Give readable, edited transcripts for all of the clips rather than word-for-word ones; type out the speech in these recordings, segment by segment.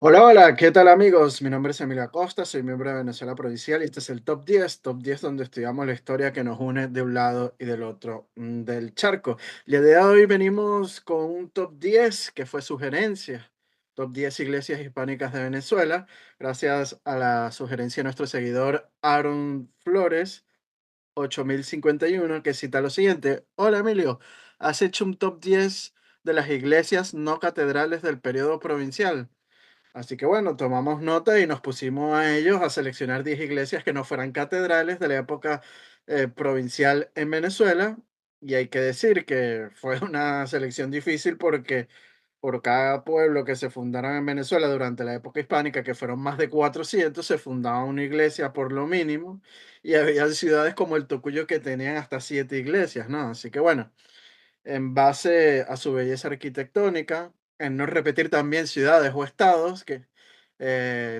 Hola, hola, ¿qué tal amigos? Mi nombre es Emilio Acosta, soy miembro de Venezuela Provincial y este es el Top 10 donde estudiamos la historia que nos une de un lado y del otro del charco. El día de hoy venimos con un Top 10 que fue sugerencia, Top 10 iglesias hispánicas de Venezuela, gracias a la sugerencia de nuestro seguidor Aaron Flores, 8051, que cita lo siguiente: Hola Emilio, ¿has hecho un Top 10 de las iglesias no catedrales del periodo provincial? Así que bueno, tomamos nota y nos pusimos a ellos a seleccionar 10 iglesias que no fueran catedrales de la época provincial en Venezuela. Y hay que decir que fue una selección difícil porque por cada pueblo que se fundaron en Venezuela durante la época hispánica, que fueron más de 400, se fundaba una iglesia por lo mínimo. Y había ciudades como el Tocuyo que tenían hasta 7 iglesias, ¿no? Así que bueno, en base a su belleza arquitectónica, en no repetir también ciudades o estados, que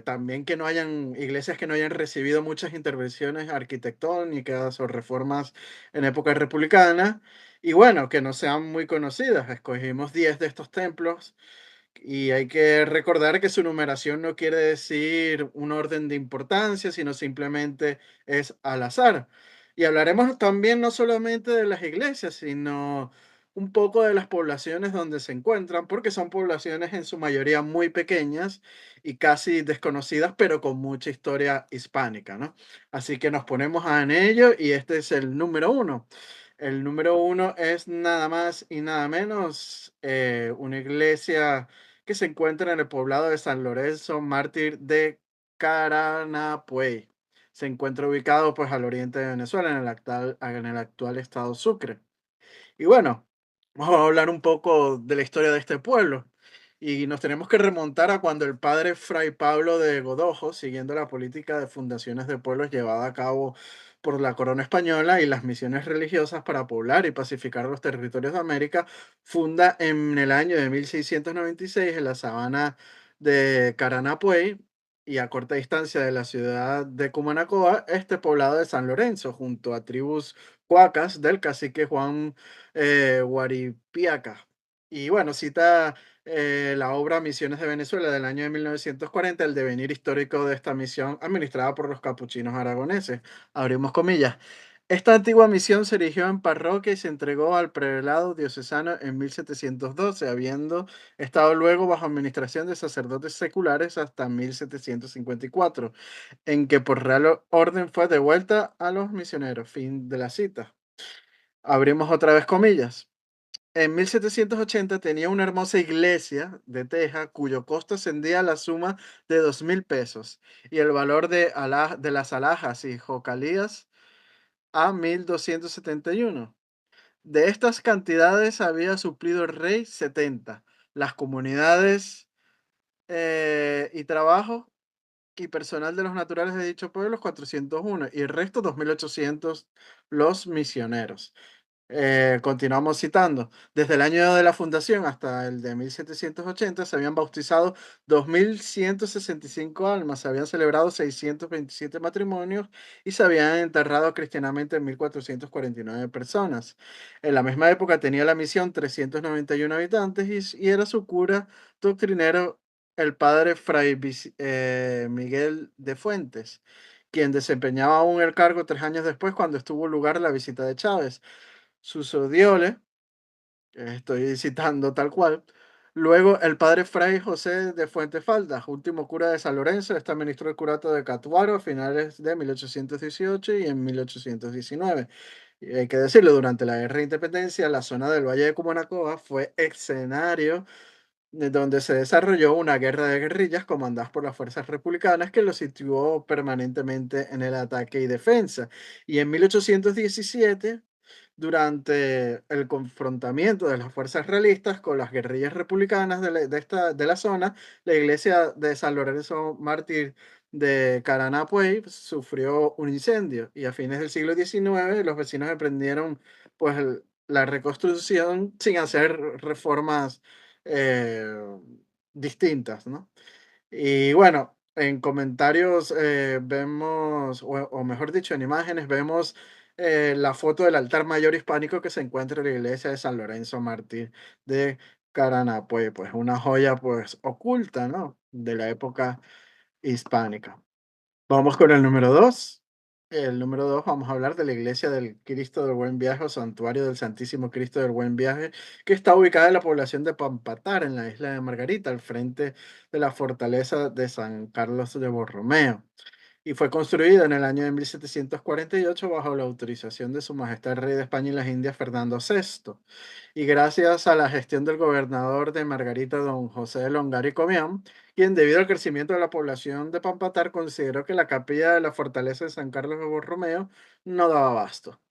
también que no hayan iglesias que no hayan recibido muchas intervenciones arquitectónicas o reformas en época republicana, y bueno, que no sean muy conocidas. Escogimos 10 de estos templos y hay que recordar que su numeración no quiere decir un orden de importancia, sino simplemente es al azar. Y hablaremos también no solamente de las iglesias, sino un poco de las poblaciones donde se encuentran, porque son poblaciones en su mayoría muy pequeñas y casi desconocidas, pero con mucha historia hispánica, ¿no? Así que nos ponemos en ello y este es el número uno. El número uno es nada más y nada menos una iglesia que se encuentra en el poblado de San Lorenzo, mártir de Caranapuey. Se encuentra ubicado pues al oriente de Venezuela, en el actual estado Sucre. Y bueno, vamos a hablar un poco de la historia de este pueblo. Y nos tenemos que remontar a cuando el padre Fray Pablo de Godojo, siguiendo la política de fundaciones de pueblos llevada a cabo por la corona española y las misiones religiosas para poblar y pacificar los territorios de América, funda en el año de 1696 en la sabana de Caranapuey y a corta distancia de la ciudad de Cumanacoa, este poblado de San Lorenzo, junto a tribus cuacas del cacique Juan Guaripiaca. Y bueno, cita la obra Misiones de Venezuela del año de 1940, el devenir histórico de esta misión administrada por los capuchinos aragoneses. Abrimos comillas. Esta antigua misión se erigió en parroquia y se entregó al prelado diocesano en 1712, habiendo estado luego bajo administración de sacerdotes seculares hasta 1754, en que por real orden fue devuelta a los misioneros. Fin de la cita. Abrimos otra vez comillas. En 1780 tenía una hermosa iglesia de teja cuyo costo ascendía a la suma de 2.000 pesos y el valor de las alhajas y jocalías a 1.271. De estas cantidades había suplido el rey 70, las comunidades y trabajo y personal de los naturales de dicho pueblo 401 y el resto 2.800 los misioneros. Continuamos citando. Desde el año de la fundación hasta el de 1780 se habían bautizado 2.165 almas, se habían celebrado 627 matrimonios y se habían enterrado cristianamente 1.449 personas. En la misma época tenía la misión 391 habitantes y era su cura doctrinero el padre Fray Miguel de Fuentes, quien desempeñaba aún el cargo 3 años después cuando estuvo lugar la visita de Chávez. Sucedióle, estoy citando tal cual, luego el padre Fray José de Fuentefalda, último cura de San Lorenzo, está ministro del curato de Catuaro a finales de 1818 y en 1819. Y hay que decirlo, durante la Guerra de Independencia, la zona del Valle de Cumanacoa fue escenario de donde se desarrolló una guerra de guerrillas comandadas por las fuerzas republicanas que lo situó permanentemente en el ataque y defensa. Y en 1817, durante el confrontamiento de las fuerzas realistas con las guerrillas republicanas de la zona, la iglesia de San Lorenzo Mártir de Caranapuey sufrió un incendio y a fines del siglo XIX los vecinos emprendieron pues la reconstrucción sin hacer reformas eh, distintas, ¿no? Y bueno, en comentarios vemos, o mejor dicho, en imágenes vemos la foto del altar mayor hispánico que se encuentra en la iglesia de San Lorenzo Mártir de Caranapuey, pues una joya pues oculta, ¿no? De la época hispánica. Vamos con el número 2. El número 2 vamos a hablar de la iglesia del Cristo del Buen Viaje o Santuario del Santísimo Cristo del Buen Viaje, que está ubicada en la población de Pampatar, en la isla de Margarita, al frente de la fortaleza de San Carlos de Borromeo. Y fue construida en el año de 1748 bajo la autorización de Su Majestad el Rey de España y las Indias Fernando VI. Y gracias a la gestión del gobernador de Margarita, don José de Longar y Comián, quien debido al crecimiento de la población de Pampatar consideró que la capilla de la fortaleza de San Carlos de Borromeo no daba abasto.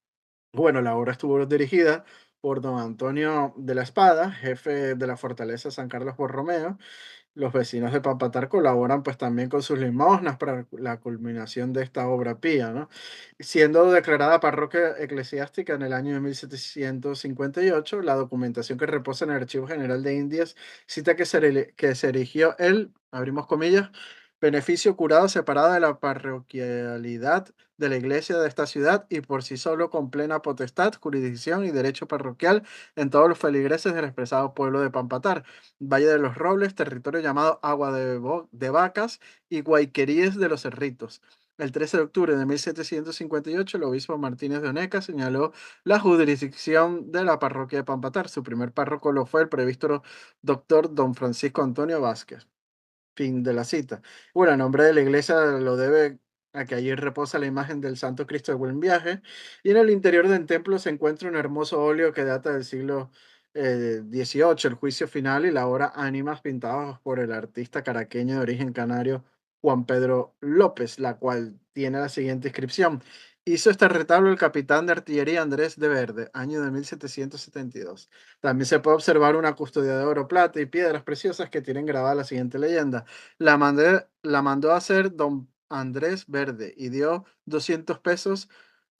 Bueno, la obra estuvo dirigida por don Antonio de la Espada, jefe de la fortaleza San Carlos Borromeo. Los vecinos de Pampatar colaboran pues también con sus limosnas para la culminación de esta obra pía, ¿no? Siendo declarada parroquia eclesiástica en el año de 1758, la documentación que reposa en el Archivo General de Indias cita que se erigió el, abrimos comillas, beneficio curado separado de la parroquialidad de la iglesia de esta ciudad y por sí solo con plena potestad, jurisdicción y derecho parroquial en todos los feligreses del expresado pueblo de Pampatar, Valle de los Robles, territorio llamado Agua de Vacas y Guayqueríes de los Cerritos. El 13 de octubre de 1758, el obispo Martínez de Oneca señaló la jurisdicción de la parroquia de Pampatar. Su primer párroco lo fue el prevístero doctor don Francisco Antonio Vázquez. Fin de la cita. Bueno, el nombre de la iglesia lo debe a que allí reposa la imagen del Santo Cristo de Buen Viaje y en el interior del templo se encuentra un hermoso óleo que data del siglo XVIII, el juicio final y la obra Ánimas pintados por el artista caraqueño de origen canario Juan Pedro López, la cual tiene la siguiente inscripción. Hizo este retablo el capitán de artillería Andrés de Verde, año de 1772. También se puede observar una custodia de oro, plata y piedras preciosas que tienen grabada la siguiente leyenda. La mandó a hacer don Andrés Verde y dio 200 pesos.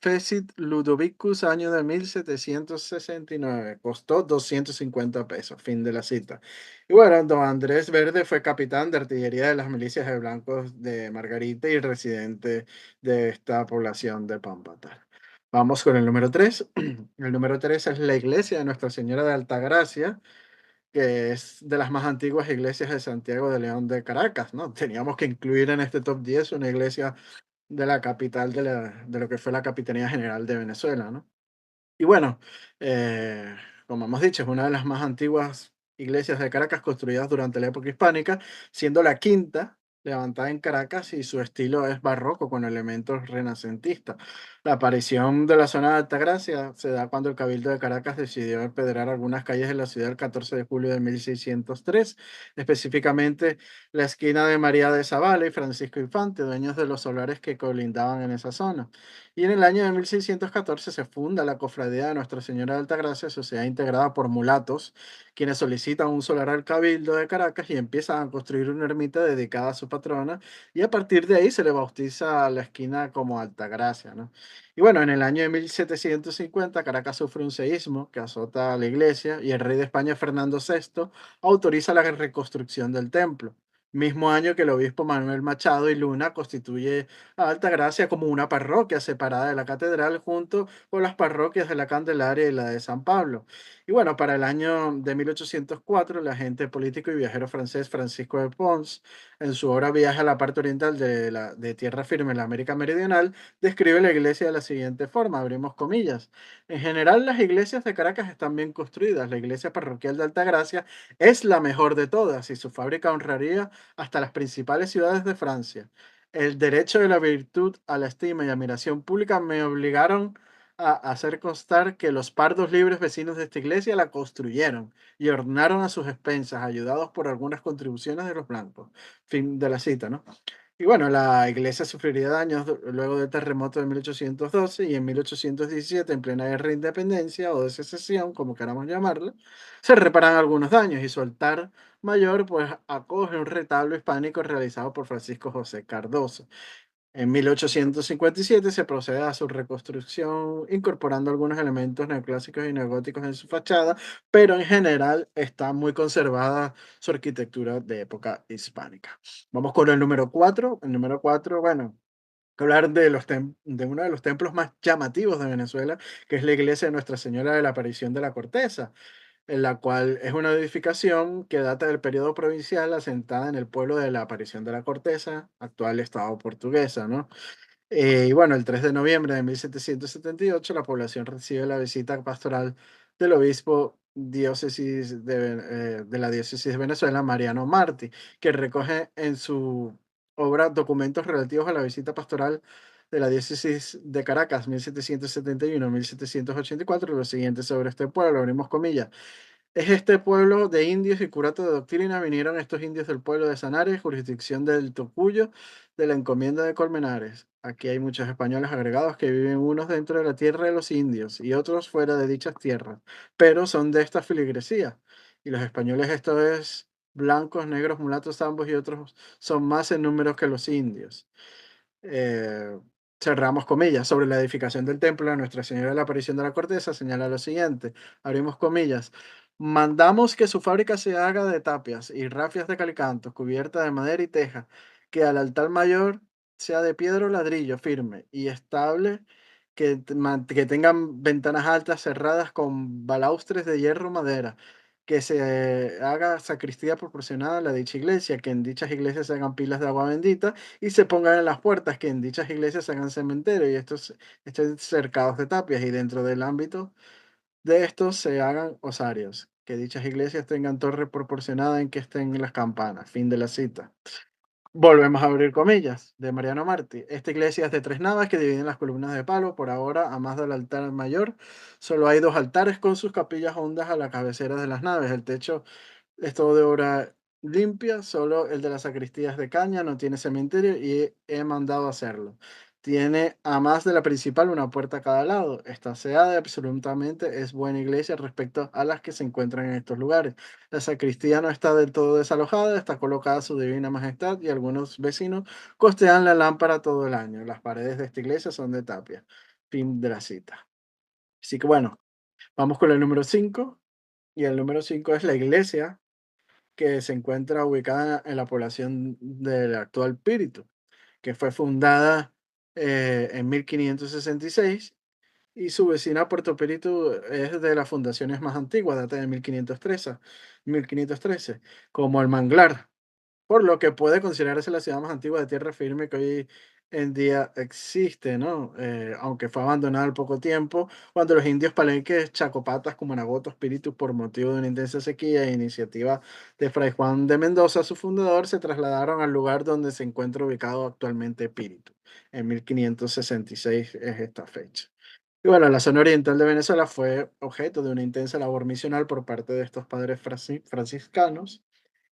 Fecit Ludovicus, año de 1769. Costó 250 pesos. Fin de la cita. Y bueno, don Andrés Verde fue capitán de artillería de las milicias de blancos de Margarita y residente de esta población de Pampatar. Vamos con el número 3. El número 3 es la iglesia de Nuestra Señora de Altagracia, que es de las más antiguas iglesias de Santiago de León de Caracas, ¿no? Teníamos que incluir en este top 10 una iglesia de la capital de lo que fue la Capitanía General de Venezuela, ¿no? Y bueno, eh, como hemos dicho, es una de las más antiguas iglesias de Caracas construidas durante la época hispánica, siendo la quinta levantada en Caracas y su estilo es barroco con elementos renacentistas. La aparición de la zona de Altagracia se da cuando el Cabildo de Caracas decidió empedrar algunas calles de la ciudad el 14 de julio de 1603, específicamente la esquina de María de Zavala y Francisco Infante, dueños de los solares que colindaban en esa zona. Y en el año de 1614 se funda la Cofradía de Nuestra Señora de Altagracia, sociedad integrada por mulatos, quienes solicitan un solar al Cabildo de Caracas y empiezan a construir una ermita dedicada a su patrona, y a partir de ahí se le bautiza a la esquina como Altagracia, ¿no? Y bueno, en el año de 1750 Caracas sufre un seísmo que azota a la iglesia y el rey de España, Fernando VI, autoriza la reconstrucción del templo. Mismo año que el obispo Manuel Machado y Luna constituye a Altagracia como una parroquia separada de la catedral junto con las parroquias de la Candelaria y la de San Pablo. Y bueno, para el año de 1804, el agente político y viajero francés Francisco de Pons, en su obra Viaje a la parte oriental de Tierra Firme en la América Meridional, describe la iglesia de la siguiente forma, abrimos comillas. En general, las iglesias de Caracas están bien construidas. La iglesia parroquial de Altagracia es la mejor de todas y su fábrica honraría hasta las principales ciudades de Francia. El derecho de la virtud a la estima y admiración pública me obligaron a hacer constar que los pardos libres vecinos de esta iglesia la construyeron y ordenaron a sus expensas, ayudados por algunas contribuciones de los blancos. Fin de la cita, ¿no? Y bueno, la iglesia sufriría daños luego del terremoto de 1812 y en 1817, en plena guerra de independencia o de secesión, como queramos llamarla, se reparan algunos daños y su altar mayor pues acoge un retablo hispánico realizado por Francisco José Cardoso. En 1857 se procede a su reconstrucción incorporando algunos elementos neoclásicos y neogóticos en su fachada, pero en general está muy conservada su arquitectura de época hispánica. Vamos con el número 4. El número 4, bueno, hablar de, de uno de los templos más llamativos de Venezuela, que es la iglesia de Nuestra Señora de la Aparición de la Corteza. en la cual es una edificación que data del periodo provincial asentada en el pueblo de la Aparición de la Corteza, actual estado portuguesa, ¿no? Y bueno, el 3 de noviembre de 1778 la población recibe la visita pastoral del obispo de la diócesis de Venezuela, Mariano Martí, que recoge en su obra documentos relativos a la visita pastoral de la diócesis de Caracas, 1771-1784, lo siguiente sobre este pueblo, abrimos comillas. Es este pueblo de indios y curato de doctrina vinieron estos indios del pueblo de Sanares, jurisdicción del Tocuyo, de la encomienda de Colmenares. Aquí hay muchos españoles agregados que viven unos dentro de la tierra de los indios y otros fuera de dichas tierras, pero son de esta filigresía. Y los españoles, esto es blancos, negros, mulatos ambos y otros, son más en número que los indios. Eh, Cerramos comillas. Sobre la edificación del templo a Nuestra Señora de la Aparición de la Corteza, señala lo siguiente, abrimos comillas. Mandamos que su fábrica se haga de tapias y rafias de calicanto, cubierta de madera y teja, que al altar mayor sea de piedra o ladrillo firme y estable, que tengan ventanas altas cerradas con balaustres de hierro o madera, que se haga sacristía proporcionada a la dicha iglesia, que en dichas iglesias se hagan pilas de agua bendita y se pongan en las puertas, que en dichas iglesias se hagan cementerios y estos estén cercados de tapias y dentro del ámbito de estos se hagan osarios, que dichas iglesias tengan torre proporcionada en que estén las campanas. Fin de la cita. Volvemos a abrir comillas de Mariano Martí. Esta iglesia es de tres naves que dividen las columnas de palo. Por ahora, a más del altar mayor, solo hay dos altares con sus capillas hondas a la cabecera de las naves. El techo es todo de obra limpia, solo el de la sacristía es de caña, no tiene cementerio y he mandado hacerlo. Tiene, a más de la principal, una puerta a cada lado. Está aseada y absolutamente es buena iglesia respecto a las que se encuentran en estos lugares. La sacristía no está del todo desalojada, está colocada su divina majestad y algunos vecinos costean la lámpara todo el año. Las paredes de esta iglesia son de tapia. Fin de la cita. Así que bueno, vamos con el número 5 y el número 5 es la iglesia que se encuentra ubicada en la población del actual Píritu, que fue fundada en 1566 y su vecina Puerto Píritu es de las fundaciones más antiguas, data de 1513, como el Manglar, por lo que puede considerarse la ciudad más antigua de tierra firme que hoy en día existe, ¿no? Aunque fue abandonada al poco tiempo, cuando los indios palenques, Chacopatas, Cumanagotos, Espíritus, por motivo de una intensa sequía e iniciativa de Fray Juan de Mendoza, su fundador, se trasladaron al lugar donde se encuentra ubicado actualmente Espíritu. En 1566 es esta fecha. Y bueno, la zona oriental de Venezuela fue objeto de una intensa labor misional por parte de estos padres franciscanos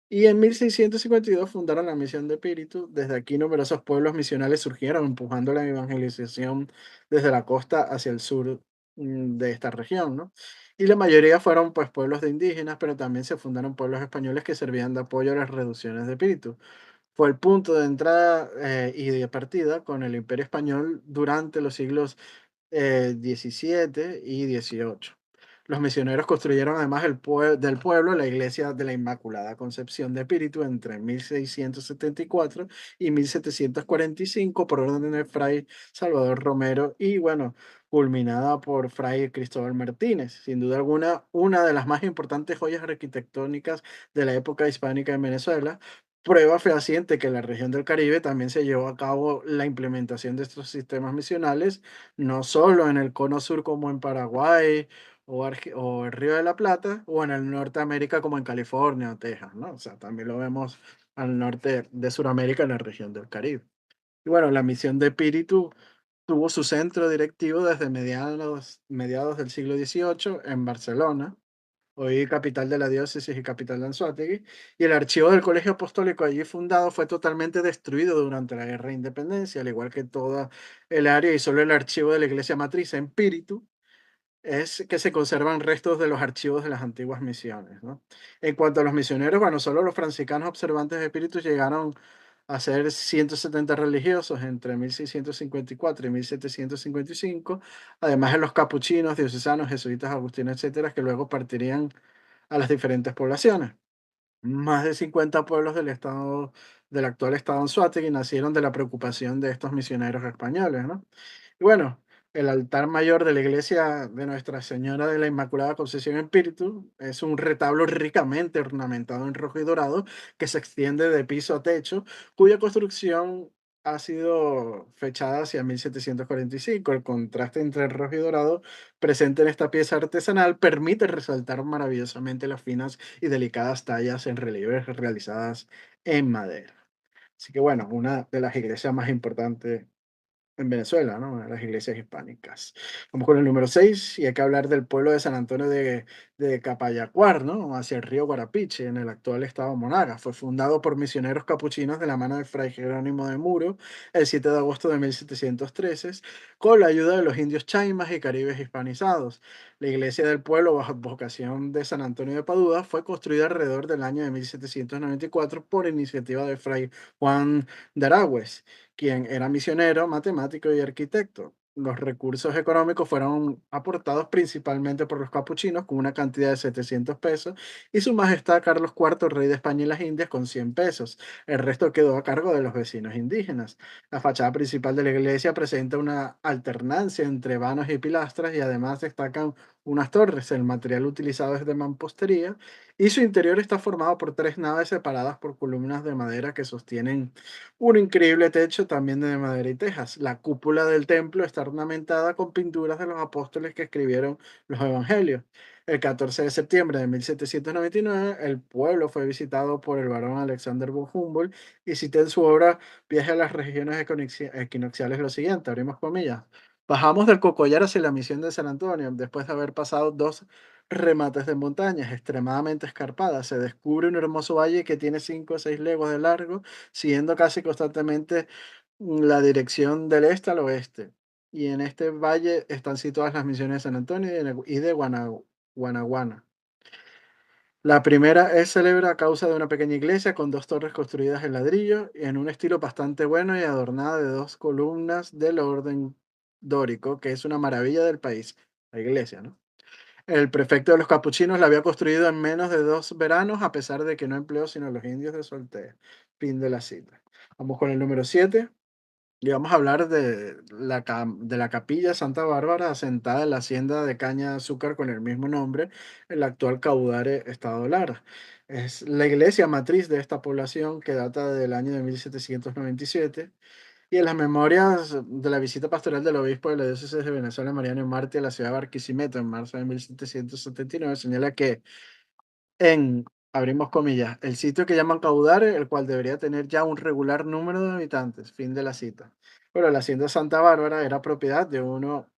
y en 1652 fundaron la Misión de Espíritu. Desde aquí numerosos pueblos misionales surgieron, empujando la evangelización desde la costa hacia el sur de esta región, ¿no? Y la mayoría fueron pues pueblos de indígenas, pero también se fundaron pueblos españoles que servían de apoyo a las reducciones de Espíritu. Fue el punto de entrada y de partida con el Imperio Español durante los siglos 17 y 18. Los misioneros construyeron además del pueblo la iglesia de la Inmaculada Concepción de Espíritu entre 1674 y 1745 por orden de Fray Salvador Romero y bueno, culminada por Fray Cristóbal Martínez. Sin duda alguna, una de las más importantes joyas arquitectónicas de la época hispánica en Venezuela. Prueba fehaciente que en la región del Caribe también se llevó a cabo la implementación de estos sistemas misionales no solo en el cono sur como en Paraguay o el Río de la Plata, o en el Norteamérica como en California o Texas, ¿no? O sea, también lo vemos al norte de Sudamérica, en la región del Caribe. Y bueno, la misión de Espíritu tuvo su centro directivo desde mediados del siglo XVIII en Barcelona, hoy capital de la diócesis y capital de Anzoátegui, y el archivo del Colegio Apostólico allí fundado fue totalmente destruido durante la Guerra de Independencia, al igual que toda el área y solo el archivo de la iglesia matriz en Píritu es que se conservan restos de los archivos de las antiguas misiones, ¿no? En cuanto a los misioneros, bueno, solo los franciscanos observantes de espíritus llegaron a ser 170 religiosos entre 1654 y 1755, además de los capuchinos, diocesanos, jesuitas, agustinos, etcétera, que luego partirían a las diferentes poblaciones. Más de 50 pueblos del actual estado Anzoátegui nacieron de la preocupación de estos misioneros españoles, ¿no? Y bueno, El altar mayor de la iglesia de Nuestra Señora de la Inmaculada Concepción en Espíritu es un retablo ricamente ornamentado en rojo y dorado que se extiende de piso a techo, cuya construcción ha sido fechada hacia 1745. El contraste entre el rojo y dorado presente en esta pieza artesanal permite resaltar maravillosamente las finas y delicadas tallas en relieve realizadas en madera. Así que bueno, una de las iglesias más importantes en Venezuela, ¿no? En las iglesias hispánicas. Vamos con el número 6 y hay que hablar del pueblo de San Antonio de Capayacuar, ¿no? Hacia el río Guarapiche, en el actual estado Monagas. Fue fundado por misioneros capuchinos de la mano de Fray Jerónimo de Muro el 7 de agosto de 1713, con la ayuda de los indios chaimas y caribes hispanizados. La iglesia del pueblo, bajo vocación de San Antonio de Padua, fue construida alrededor del año de 1794 por iniciativa de Fray Juan de Aragües, quien era misionero, matemático y arquitecto. Los recursos económicos fueron aportados principalmente por los capuchinos con una cantidad de 700 pesos y su majestad Carlos IV, rey de España y las Indias, con 100 pesos. El resto quedó a cargo de los vecinos indígenas. La fachada principal de la iglesia presenta una alternancia entre vanos y pilastras y además destacan unas torres. El material utilizado es de mampostería y su interior está formado por tres naves separadas por columnas de madera que sostienen un increíble techo también de madera y tejas. La cúpula del templo está ornamentada con pinturas de los apóstoles que escribieron los evangelios. El 14 de septiembre de 1799, el pueblo fue visitado por el barón Alexander von Humboldt y cita en su obra Viaje a las regiones equinocciales lo siguiente, abrimos comillas. Bajamos del Cocollar hacia la misión de San Antonio, después de haber pasado dos remates de montañas extremadamente escarpadas. Se descubre un hermoso valle que tiene 5 o 6 leguas de largo, siguiendo casi constantemente la dirección del este al oeste. Y en este valle están situadas las misiones de San Antonio y de Guanaguana. La primera es célebre a causa de una pequeña iglesia con dos torres construidas en ladrillo y en un estilo bastante bueno y adornada de dos columnas del orden dórico, que es una maravilla del país, la iglesia, ¿no? El prefecto de los capuchinos la había construido en menos de 2 veranos, a pesar de que no empleó sino los indios de su aldea. Fin de la cita. Vamos con el número 7 y vamos a hablar de la capilla Santa Bárbara, asentada en la hacienda de caña de azúcar con el mismo nombre, el actual Caudare, Estado Lara. Es la iglesia matriz de esta población que data del año de 1797 y en las memorias de la visita pastoral del obispo de la diócesis de Venezuela, Mariano Martí, a la ciudad de Barquisimeto en marzo de 1779, señala que abrimos comillas, el sitio que llaman Caudare, el cual debería tener ya un regular número de habitantes, fin de la cita. Bueno, la hacienda Santa Bárbara era propiedad de uno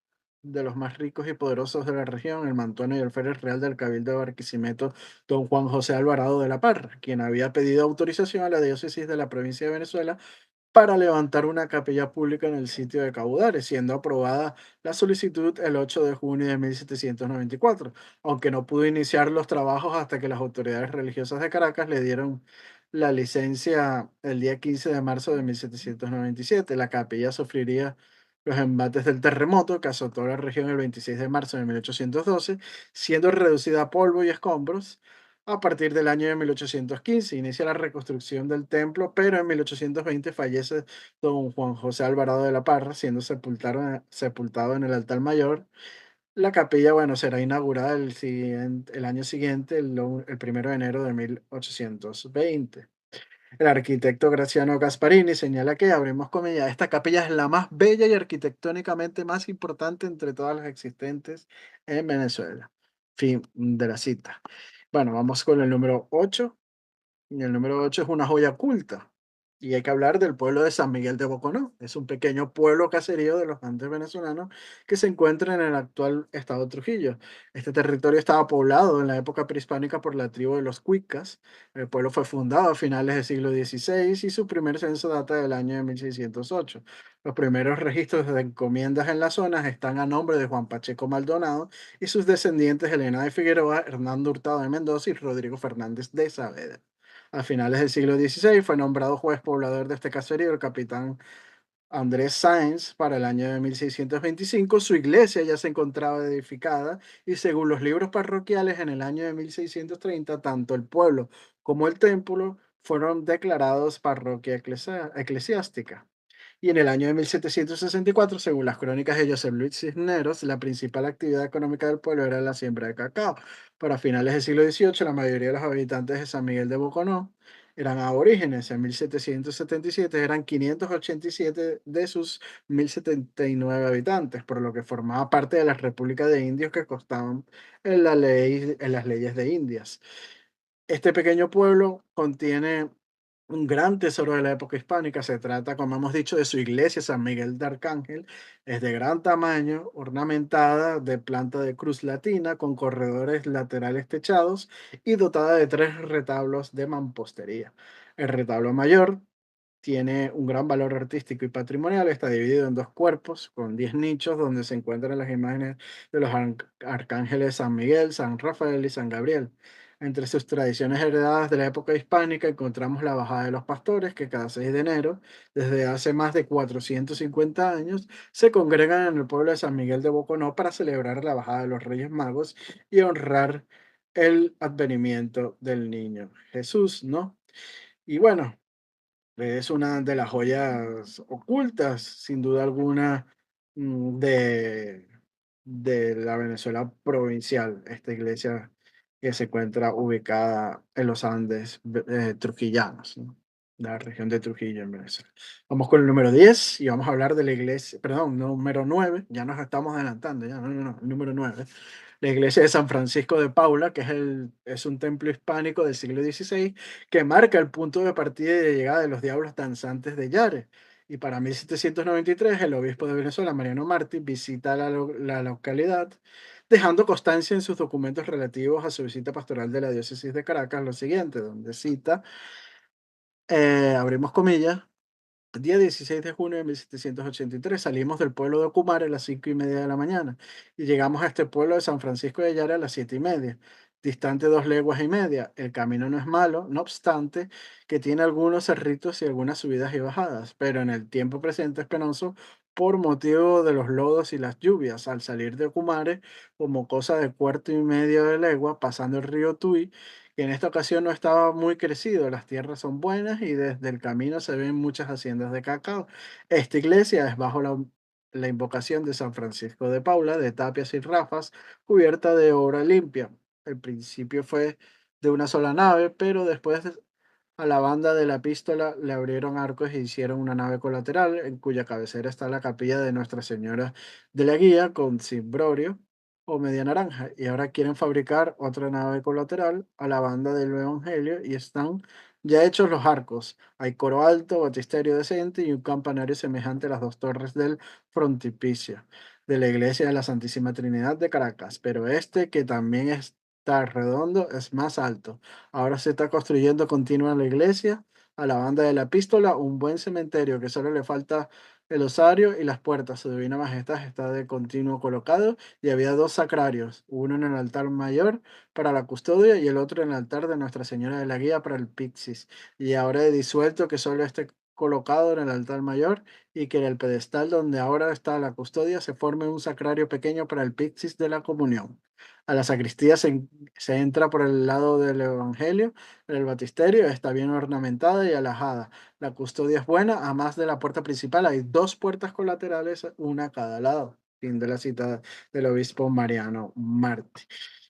de los más ricos y poderosos de la región, el mantuano y alférez real del Cabildo de Barquisimeto, don Juan José Alvarado de la Parra, quien había pedido autorización a la diócesis de la provincia de Venezuela para levantar una capilla pública en el sitio de Caudare, siendo aprobada la solicitud el 8 de junio de 1794, aunque no pudo iniciar los trabajos hasta que las autoridades religiosas de Caracas le dieron la licencia el día 15 de marzo de 1797. La capilla sufriría los embates del terremoto que azotó la región el 26 de marzo de 1812, siendo reducida a polvo y escombros. A partir del año de 1815 inicia la reconstrucción del templo, pero en 1820 fallece don Juan José Alvarado de la Parra, siendo sepultado en el altar mayor. La capilla, bueno, será inaugurada el año siguiente, el 1 de enero de 1820. El arquitecto Graciano Gasparini señala que, abrimos comillas, esta capilla es la más bella y arquitectónicamente más importante entre todas las existentes en Venezuela. Fin de la cita. Bueno, vamos con el número 8. Y el número 8 es una joya culta. Y hay que hablar del pueblo de San Miguel de Boconó. Es un pequeño pueblo caserío de los Andes venezolanos que se encuentra en el actual estado de Trujillo. Este territorio estaba poblado en la época prehispánica por la tribu de los Cuicas. El pueblo fue fundado a finales del siglo XVI y su primer censo data del año de 1608. Los primeros registros de encomiendas en las zonas están a nombre de Juan Pacheco Maldonado y sus descendientes Elena de Figueroa, Hernando Hurtado de Mendoza y Rodrigo Fernández de Saavedra. A finales del siglo XVI fue nombrado juez poblador de este caserío el capitán Andrés Sáenz para el año de 1625. Su iglesia ya se encontraba edificada y según los libros parroquiales en el año de 1630 tanto el pueblo como el templo fueron declarados parroquia eclesiástica. Y en el año de 1764, según las crónicas de José Luis Cisneros, la principal actividad económica del pueblo era la siembra de cacao. Para finales del siglo XVIII, la mayoría de los habitantes de San Miguel de Boconó eran aborígenes. En 1777 eran 587 de sus 1079 habitantes, por lo que formaba parte de la República de Indios que constaban en las leyes de Indias. Este pequeño pueblo contiene un gran tesoro de la época hispánica. Se trata, como hemos dicho, de su iglesia San Miguel de Arcángel. Es de gran tamaño, ornamentada de planta de cruz latina, con corredores laterales techados y dotada de tres retablos de mampostería. El retablo mayor tiene un gran valor artístico y patrimonial. Está dividido en dos cuerpos, con 10 nichos, donde se encuentran las imágenes de los arcángeles San Miguel, San Rafael y San Gabriel. Entre sus tradiciones heredadas de la época hispánica encontramos la bajada de los pastores, que cada 6 de enero, desde hace más de 450 años, se congregan en el pueblo de San Miguel de Boconó para celebrar la bajada de los Reyes Magos y honrar el advenimiento del niño Jesús, ¿no? Y bueno, es una de las joyas ocultas, sin duda alguna, de la Venezuela provincial, esta iglesia que se encuentra ubicada en los Andes trujillanos, ¿no? La región de Trujillo en Venezuela. Vamos con el número 10 y vamos a hablar de la iglesia, perdón, número 9. Ya nos estamos adelantando, ya, no, no, no, el número 9. La iglesia de San Francisco de Paula, que es un templo hispánico del siglo XVI que marca el punto de partida y de llegada de los diablos danzantes de Yare. Y para 1793, el obispo de Venezuela, Mariano Martí, visita la localidad, dejando constancia en sus documentos relativos a su visita pastoral de la diócesis de Caracas lo siguiente, donde cita, abrimos comillas, el día 16 de junio de 1783 salimos del pueblo de Ocumare a las 5:30 de la mañana y llegamos a este pueblo de San Francisco de Yara a las 7:30, distante 2 leguas y media. El camino no es malo, no obstante, que tiene algunos cerritos y algunas subidas y bajadas, pero en el tiempo presente es penoso por motivo de los lodos y las lluvias. Al salir de Ocumare, como cosa de 1/4 de legua, pasando el río Tuy, que en esta ocasión no estaba muy crecido. Las tierras son buenas y desde el camino se ven muchas haciendas de cacao. Esta iglesia es bajo la invocación de San Francisco de Paula, de tapias y rafas, cubierta de obra limpia. El principio fue de una sola nave, pero después a la banda de la epístola le abrieron arcos e hicieron una nave colateral, en cuya cabecera está la capilla de Nuestra Señora de la Guía con cimbrorio o media naranja. Y ahora quieren fabricar otra nave colateral a la banda del Evangelio y están ya hechos los arcos. Hay coro alto, batisterio decente y un campanario semejante a las dos torres del frontispicio de la iglesia de la Santísima Trinidad de Caracas. Pero este, que también está redondo, es más alto. Ahora se está construyendo continua la iglesia, a la banda de la epístola, un buen cementerio que solo le falta el osario y las puertas. Su divina majestad está de continuo colocado y había dos sacrarios, uno en el altar mayor para la custodia y el otro en el altar de Nuestra Señora de la Guía para el Pixis. Y ahora he disuelto que solo esté colocado en el altar mayor y que en el pedestal donde ahora está la custodia se forme un sacrario pequeño para el Pixis de la comunión. A la sacristía se entra por el lado del Evangelio. El batisterio está bien ornamentada y alajada. La custodia es buena. A más de la puerta principal hay dos puertas colaterales, una a cada lado. Fin de la cita del obispo Mariano Martí.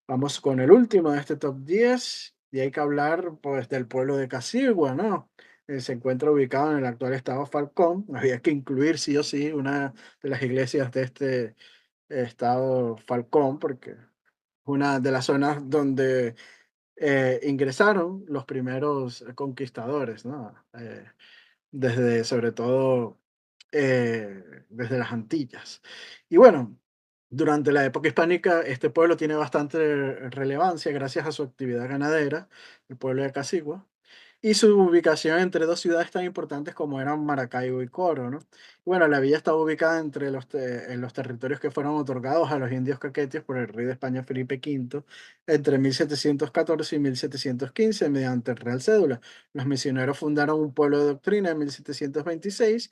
Vamos con el último de este top 10 y hay que hablar pues del pueblo de Casigua, ¿no? Se encuentra ubicado en el actual estado Falcón. Había que incluir sí o sí una de las iglesias de este estado Falcón porque una de las zonas donde ingresaron los primeros conquistadores, ¿no? Desde, sobre todo, desde las Antillas. Y bueno, durante la época hispánica, este pueblo tiene bastante relevancia gracias a su actividad ganadera, el pueblo de Casigua, y su ubicación entre dos ciudades tan importantes como eran Maracaibo y Coro, ¿no? Bueno, la villa estaba ubicada en los territorios que fueron otorgados a los indios caquetes por el rey de España Felipe V entre 1714 y 1715 mediante el Real Cédula. Los misioneros fundaron un pueblo de doctrina en 1726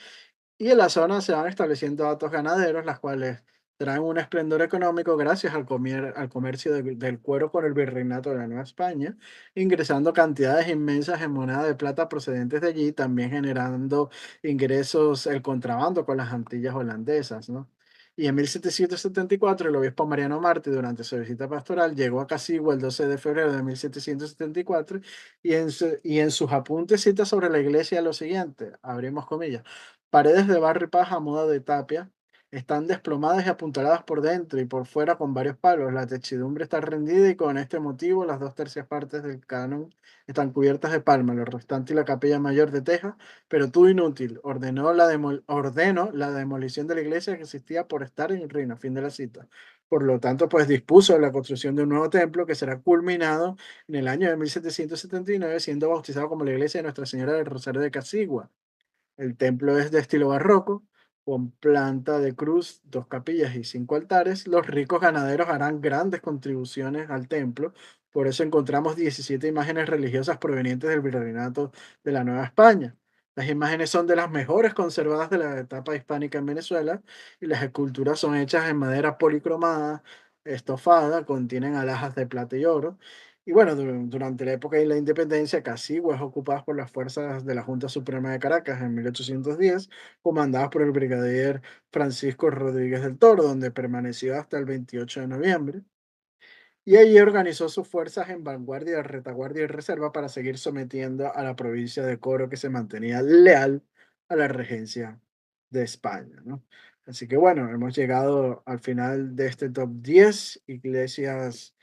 y en la zona se van estableciendo hatos ganaderos, las cuales traen un esplendor económico gracias al comercio del cuero con el virreinato de la Nueva España, ingresando cantidades inmensas en moneda de plata procedentes de allí, también generando ingresos el contrabando con las Antillas holandesas, ¿no? Y en 1774 el obispo Mariano Martí, durante su visita pastoral, llegó a Casigua el 12 de febrero de 1774 y en sus apuntes cita sobre la iglesia lo siguiente, abrimos comillas: paredes de barro y paja a moda de tapia, están desplomadas y apuntaladas por dentro y por fuera con varios palos. La techidumbre está rendida y con este motivo las dos tercias partes del canon están cubiertas de palma, lo restante y la capilla mayor de teja, pero todo inútil. Ordeno la demolición de la iglesia que existía por estar en ruina. Fin de la cita. Por lo tanto, pues dispuso la construcción de un nuevo templo que será culminado en el año de 1779, siendo bautizado como la iglesia de Nuestra Señora del Rosario de Casigua. El templo es de estilo barroco, con planta de cruz, dos capillas y cinco altares. Los ricos ganaderos harán grandes contribuciones al templo, por eso encontramos 17 imágenes religiosas provenientes del virreinato de la Nueva España. Las imágenes son de las mejores conservadas de la etapa hispánica en Venezuela y las esculturas son hechas en madera policromada, estofada, contienen alhajas de plata y oro. Y bueno, durante la época de la independencia, Casigua es ocupada por las fuerzas de la Junta Suprema de Caracas en 1810, comandadas por el brigadier Francisco Rodríguez del Toro, donde permaneció hasta el 28 de noviembre. Y allí organizó sus fuerzas en vanguardia, retaguardia y reserva para seguir sometiendo a la provincia de Coro, que se mantenía leal a la regencia de España, ¿no? Así que bueno, hemos llegado al final de este top 10 iglesias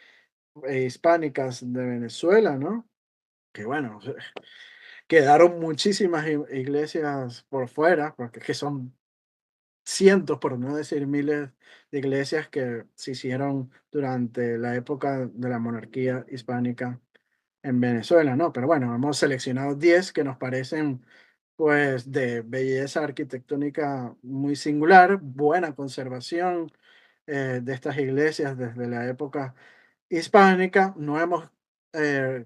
hispánicas de Venezuela, ¿no? Que bueno, quedaron muchísimas iglesias por fuera, porque es que son cientos, por no decir miles, de iglesias que se hicieron durante la época de la monarquía hispánica en Venezuela, ¿no? Pero bueno, hemos seleccionado 10 que nos parecen pues de belleza arquitectónica muy singular, buena conservación de estas iglesias desde la época hispánica. No hemos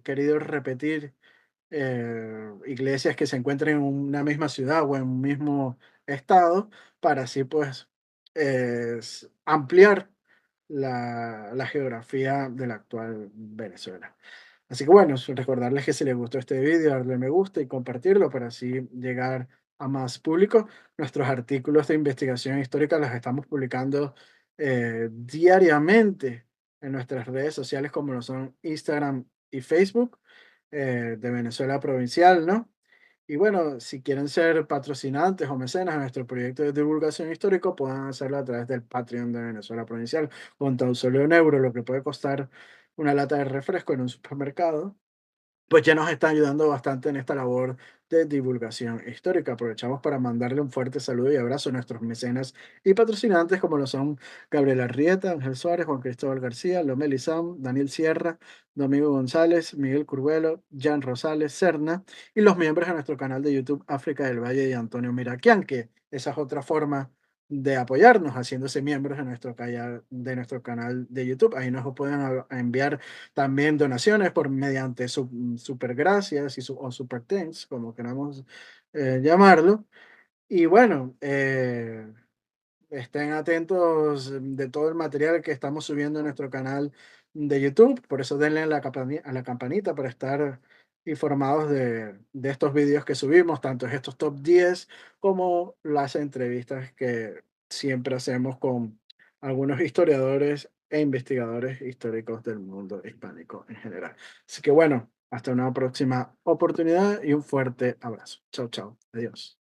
querido repetir iglesias que se encuentren en una misma ciudad o en un mismo estado para así pues ampliar la geografía de la actual Venezuela. Así que bueno, recordarles que si les gustó este vídeo, darle me gusta y compartirlo para así llegar a más público. Nuestros artículos de investigación histórica los estamos publicando diariamente en nuestras redes sociales como lo son Instagram y Facebook de Venezuela Provincial, ¿no? Y bueno, si quieren ser patrocinantes o mecenas de nuestro proyecto de divulgación histórico, pueden hacerlo a través del Patreon de Venezuela Provincial, con tan solo 1 euro, lo que puede costar una lata de refresco en un supermercado, pues ya nos está ayudando bastante en esta labor de divulgación histórica. Aprovechamos para mandarle un fuerte saludo y abrazo a nuestros mecenas y patrocinantes como lo son Gabriela Arrieta, Ángel Suárez, Juan Cristóbal García, Lomeli Sam, Daniel Sierra, Domingo González, Miguel Curvelo, Jan Rosales, Serna y los miembros de nuestro canal de YouTube África del Valle y Antonio Miraquian, que esa es otra forma de apoyarnos haciéndose miembros de nuestro canal de YouTube. Ahí nos pueden enviar también donaciones por mediante supergracias o super thanks, como queramos llamarlo. Y bueno, estén atentos de todo el material que estamos subiendo en nuestro canal de YouTube. Por eso denle a a la campanita para estar informados de estos vídeos que subimos, tanto estos top 10 como las entrevistas que siempre hacemos con algunos historiadores e investigadores históricos del mundo hispánico en general. Así que bueno, hasta una próxima oportunidad y un fuerte abrazo. Chao, chao. Adiós.